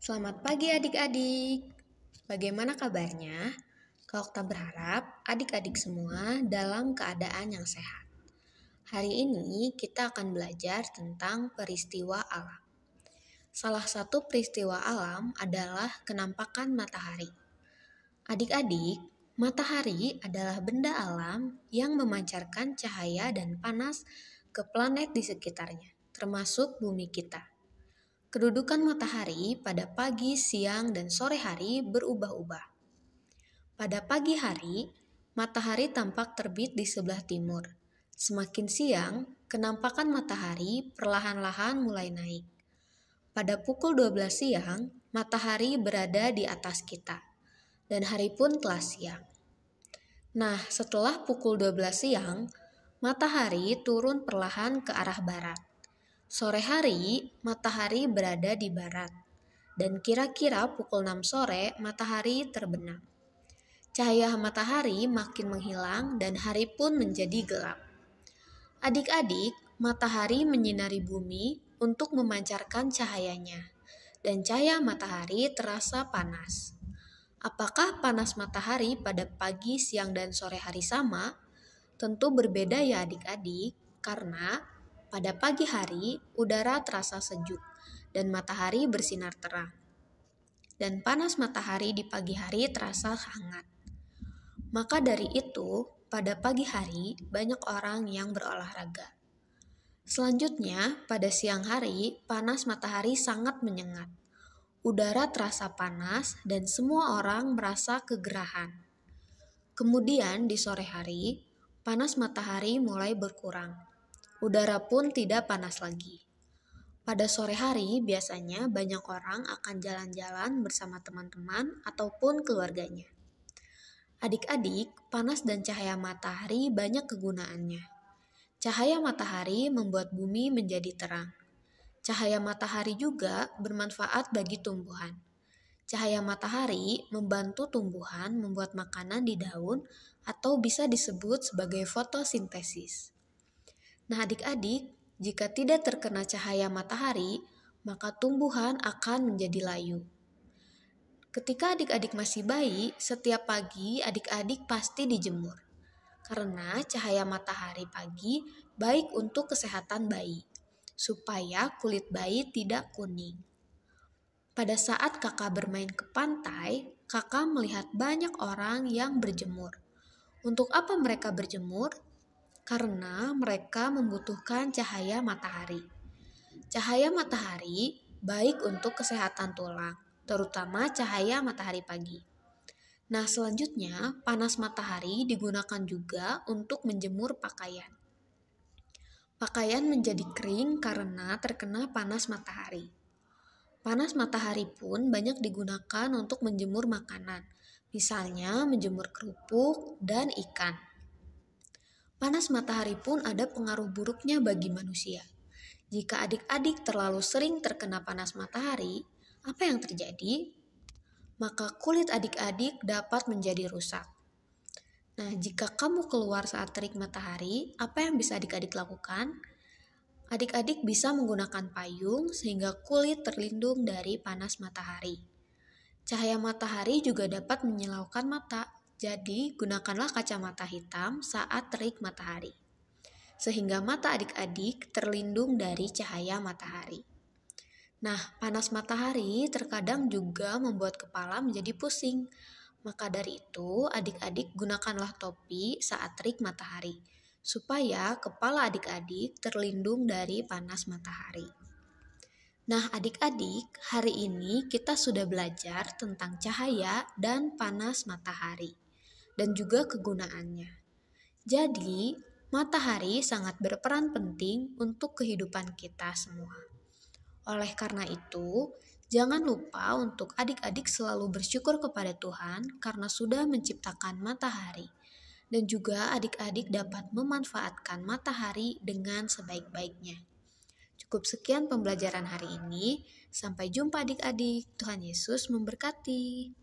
Selamat pagi adik-adik. Bagaimana kabarnya? Kak Okta berharap adik-adik semua dalam keadaan yang sehat. Hari ini kita akan belajar tentang peristiwa alam. Salah satu peristiwa alam adalah kenampakan matahari. Adik-adik, matahari adalah benda alam yang memancarkan cahaya dan panas ke planet di sekitarnya, termasuk bumi kita. Kedudukan matahari pada pagi, siang, dan sore hari berubah-ubah. Pada pagi hari, matahari tampak terbit di sebelah timur. Semakin siang, kenampakan matahari perlahan-lahan mulai naik. Pada pukul 12 siang, matahari berada di atas kita, dan hari pun telah siang. Nah, setelah pukul 12 siang, matahari turun perlahan ke arah barat. Sore hari, matahari berada di barat, dan kira-kira pukul 6 sore matahari terbenam. Cahaya matahari makin menghilang dan hari pun menjadi gelap. Adik-adik, matahari menyinari bumi untuk memancarkan cahayanya, dan cahaya matahari terasa panas. Apakah panas matahari pada pagi, siang, dan sore hari sama? Tentu berbeda ya adik-adik, karena pada pagi hari, udara terasa sejuk dan matahari bersinar terang. Dan panas matahari di pagi hari terasa hangat. Maka dari itu, pada pagi hari banyak orang yang berolahraga. Selanjutnya, pada siang hari, panas matahari sangat menyengat. Udara terasa panas dan semua orang merasa kegerahan. Kemudian di sore hari, panas matahari mulai berkurang. Udara pun tidak panas lagi. Pada sore hari, biasanya banyak orang akan jalan-jalan bersama teman-teman ataupun keluarganya. Adik-adik, panas dan cahaya matahari banyak kegunaannya. Cahaya matahari membuat bumi menjadi terang. Cahaya matahari juga bermanfaat bagi tumbuhan. Cahaya matahari membantu tumbuhan membuat makanan di daun atau bisa disebut sebagai fotosintesis. Nah adik-adik, jika tidak terkena cahaya matahari, maka tumbuhan akan menjadi layu. Ketika adik-adik masih bayi, setiap pagi adik-adik pasti dijemur. Karena cahaya matahari pagi baik untuk kesehatan bayi, supaya kulit bayi tidak kuning. Pada saat kakak bermain ke pantai, kakak melihat banyak orang yang berjemur. Untuk apa mereka berjemur? Karena mereka membutuhkan cahaya matahari. Cahaya matahari baik untuk kesehatan tulang, terutama cahaya matahari pagi. Nah, selanjutnya panas matahari digunakan juga untuk menjemur pakaian. Pakaian menjadi kering karena terkena panas matahari. Panas matahari pun banyak digunakan untuk menjemur makanan, misalnya menjemur kerupuk dan ikan. Panas matahari pun ada pengaruh buruknya bagi manusia. Jika adik-adik terlalu sering terkena panas matahari, apa yang terjadi? Maka kulit adik-adik dapat menjadi rusak. Nah, jika kamu keluar saat terik matahari, apa yang bisa adik-adik lakukan? Adik-adik bisa menggunakan payung sehingga kulit terlindung dari panas matahari. Cahaya matahari juga dapat menyilaukan mata. Jadi, gunakanlah kacamata hitam saat terik matahari, sehingga mata adik-adik terlindung dari cahaya matahari. Nah, panas matahari terkadang juga membuat kepala menjadi pusing. Maka dari itu, adik-adik gunakanlah topi saat terik matahari, supaya kepala adik-adik terlindung dari panas matahari. Nah, adik-adik, hari ini kita sudah belajar tentang cahaya dan panas matahari, dan juga kegunaannya. Jadi, matahari sangat berperan penting untuk kehidupan kita semua. Oleh karena itu, jangan lupa untuk adik-adik selalu bersyukur kepada Tuhan karena sudah menciptakan matahari. Dan juga adik-adik dapat memanfaatkan matahari dengan sebaik-baiknya. Cukup sekian pembelajaran hari ini. Sampai jumpa adik-adik. Tuhan Yesus memberkati.